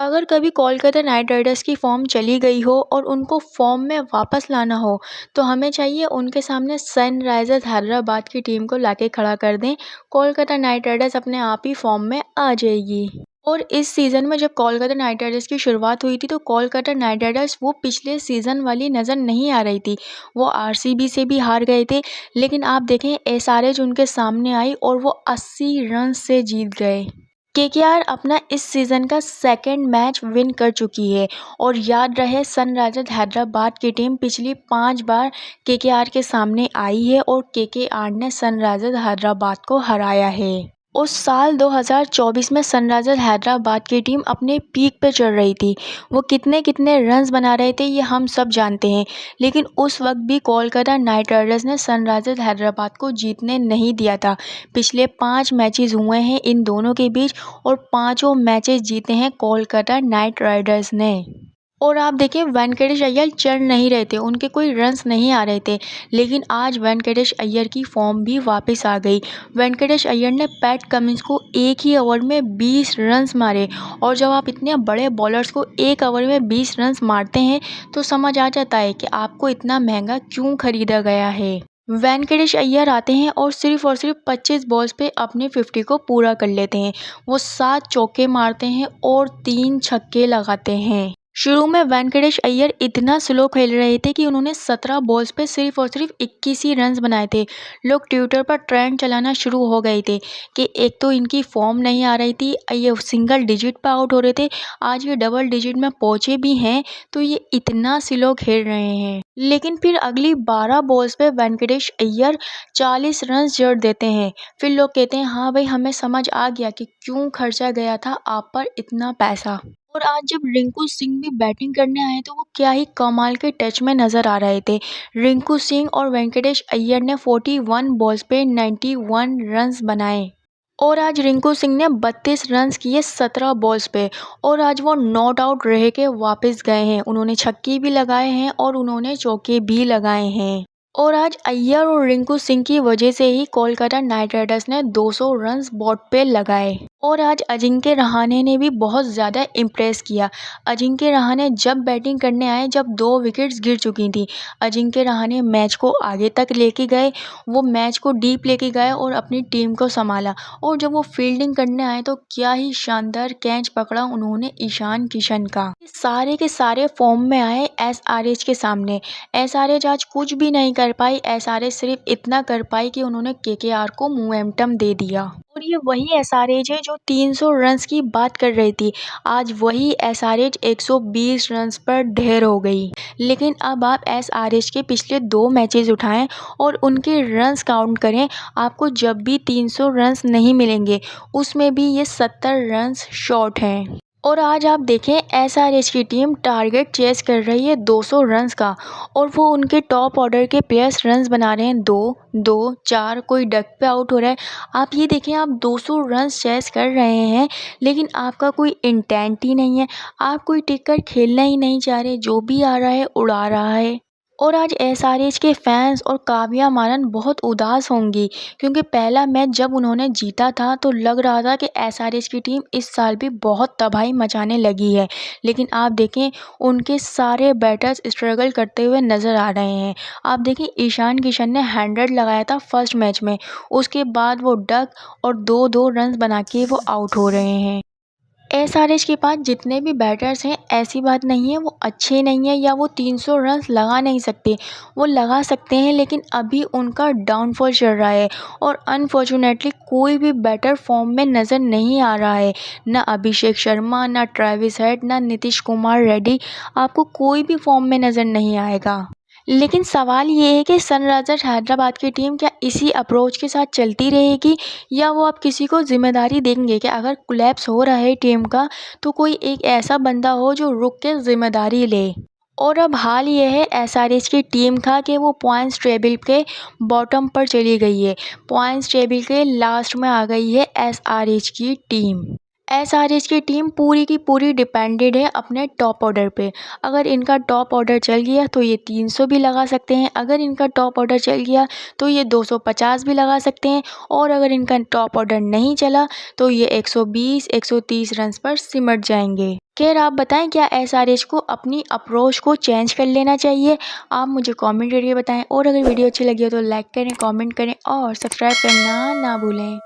अगर कभी Kolkata night Riders की फॉर्म चली गई हो और उनको फॉर्म में वापस लाना हो, तो हमें चाहिए उनके सामने सनराइज़र्स हैदराबाद की टीम को लाके खड़ा कर दें। कोलकाता नाइट राइडर्स अपने आप ही फॉर्म में आ जाएगी। और इस सीज़न में जब कोलकाता नाइट राइडर्स की शुरुआत हुई थी, तो कोलकाता नाइट राइडर्स वो पिछले सीज़न वाली नज़र नहीं आ रही थी। वो आरसीबी से भी हार गए थे, लेकिन आप देखें एसआरएच उनके सामने आई और वो 80 रन से जीत गए। केकेआर अपना इस सीज़न का सेकंड मैच विन कर चुकी है। और याद रहे, सनराइज़र्स हैदराबाद की टीम पिछली 5 बार केकेआर के सामने आई है और केकेआर ने सनराइज़र्स हैदराबाद को हराया है। उस साल 2024 में सनराइज़र्स हैदराबाद की टीम अपने पीक पे चल रही थी। वो कितने कितने रन्स बना रहे थे ये हम सब जानते हैं, लेकिन उस वक्त भी कोलकाता नाइट राइडर्स ने सनराइज़र्स हैदराबाद को जीतने नहीं दिया था। पिछले 5 मैचेस हुए हैं इन दोनों के बीच और पाँचों मैचेस जीते हैं कोलकाता नाइट राइडर्स ने। और आप देखिए, वेंकटेश अय्यर चल नहीं रहे थे, उनके कोई रन्स नहीं आ रहे थे, लेकिन आज वेंकटेश अय्यर की फॉर्म भी वापस आ गई। वेंकटेश अय्यर ने पैट कमिंस को एक ही ओवर में 20 रन्स मारे। और जब आप इतने बड़े बॉलर्स को एक ओवर में 20 रन्स मारते हैं, तो समझ आ जाता है कि आपको इतना महंगा क्यों खरीदा गया है। वेंकटेश अय्यर आते हैं और सिर्फ 25 बॉल्स पे अपने 50 को पूरा कर लेते हैं। वो 7 चौके मारते हैं और 3 छक्के लगाते हैं। शुरू में वेंकटेश अय्यर इतना स्लो खेल रहे थे कि उन्होंने 17 बॉल्स पे सिर्फ 21 ही रन्स बनाए थे। लोग ट्विटर पर ट्रेंड चलाना शुरू हो गए थे कि एक तो इनकी फॉर्म नहीं आ रही थी, ये सिंगल डिजिट पे आउट हो रहे थे, आज ये डबल डिजिट में पहुंचे भी हैं, तो ये इतना स्लो खेल रहे हैं। लेकिन फिर अगली 12 बॉल्स पे वेंकटेश अय्यर 40 रन्स जड़ देते हैं। फिर लोग कहते हैं, हाँ भाई, हमें समझ आ गया कि क्यों खर्चा गया था आप पर इतना पैसा। और आज जब रिंकू सिंह भी बैटिंग करने आए, तो वो क्या ही कमाल के टच में नजर आ रहे थे। रिंकू सिंह और वेंकटेश अय्यर ने 41 बॉल्स पे 91 रन्स बनाए। और आज रिंकू सिंह ने 32 रन्स किए 17 बॉल्स पे। और आज वो नॉट आउट रह के वापस गए हैं। उन्होंने छक्के भी लगाए हैं और उन्होंने चौके भी लगाए हैं। और आज अय्यर और रिंकू सिंह की वजह से ही कोलकाता नाइट राइडर्स ने 200 रन्स बोर्ड पे लगाए। और आज अजिंक्य रहाणे ने भी बहुत ज़्यादा इम्प्रेस किया। अजिंक्य रहाणे जब बैटिंग करने आए, जब 2 विकेट्स गिर चुकी थी, अजिंक्य रहाणे मैच को आगे तक लेके गए, वो मैच को डीप लेके गए और अपनी टीम को संभाला। और जब वो फील्डिंग करने आए, तो क्या ही शानदार कैच पकड़ा उन्होंने ईशान किशन का। सारे के सारे फॉर्म में आए एसआरएच के सामने। एसआरएच आज कुछ भी नहीं कर पाई। एसआरएच सिर्फ इतना कर पाई कि उन्होंने केकेआर को मोमेंटम दे दिया। और ये वही एसआरएच है जो 300 रन्स की बात कर रही थी। आज वही एसआरएच 120 रन्स पर ढेर हो गई। लेकिन अब आप एसआरएच के पिछले 2 मैचेस उठाएं और उनके रन्स काउंट करें, आपको जब भी 300 रन्स नहीं मिलेंगे, उसमें भी ये 70 रन्स शॉर्ट हैं। और आज आप देखें, एसआरएच की टीम टारगेट चेस कर रही है 200 रन्स का। और वो उनके टॉप ऑर्डर के प्लेयर्स रन्स बना रहे हैं 2, 2, 4, कोई डक पे आउट हो रहा है। आप ये देखें, आप 200 रन्स चेस कर रहे हैं, लेकिन आपका कोई इंटेंट ही नहीं है। आप कोई टिक कर खेलना ही नहीं चाह रहे, जो भी आ रहा है उड़ा रहा है। और आज एसआरएच के फैंस और काव्या मानन बहुत उदास होंगी, क्योंकि पहला मैच जब उन्होंने जीता था, तो लग रहा था कि एसआरएच की टीम इस साल भी बहुत तबाही मचाने लगी है। लेकिन आप देखें, उनके सारे बैटर्स स्ट्रगल करते हुए नज़र आ रहे हैं। आप देखें, ईशान किशन ने 100 लगाया था फर्स्ट मैच में, उसके बाद वो डक और 2-2 रन्स बना के वो आउट हो रहे हैं। एसआरएच के पास जितने भी बैटर्स हैं, ऐसी बात नहीं है वो अच्छे नहीं है या वो 300 रन्स लगा नहीं सकते, वो लगा सकते हैं, लेकिन अभी उनका डाउनफॉल चल रहा है। और अनफॉर्चुनेटली कोई भी बैटर फॉर्म में नज़र नहीं आ रहा है। ना अभिषेक शर्मा, ना ट्रेविस हेड, ना नीतीश कुमार रेड्डी, आपको कोई भी फॉर्म में नज़र नहीं आएगा। लेकिन सवाल ये है कि सनराइजर्स हैदराबाद की टीम क्या इसी अप्रोच के साथ चलती रहेगी, या वो अब किसी को जिम्मेदारी देंगे कि अगर कोलैप्स हो रहा है टीम का, तो कोई एक ऐसा बंदा हो जो रुक के जिम्मेदारी ले। और अब हाल ये है एसआरएच की टीम का कि वो पॉइंट्स टेबल के बॉटम पर चली गई है। पॉइंट्स टेबल के लास्ट में आ गई है एसआरएच की टीम। एसआरएच की टीम पूरी की पूरी डिपेंडेड है अपने टॉप ऑर्डर पे। अगर इनका टॉप ऑर्डर चल गया तो ये 300 भी लगा सकते हैं, अगर इनका टॉप ऑर्डर चल गया तो ये 250 भी लगा सकते हैं, और अगर इनका टॉप ऑर्डर नहीं चला तो ये 120-130 रन्स पर सिमट जाएंगे। खैर आप बताएं, क्या एसआरएच को अपनी अप्रोच को चेंज कर लेना चाहिए? आप मुझे कमेंट करके बताएं, और अगर वीडियो अच्छी लगी हो तो लाइक करें, कमेंट करें और सब्सक्राइब करना ना भूलें।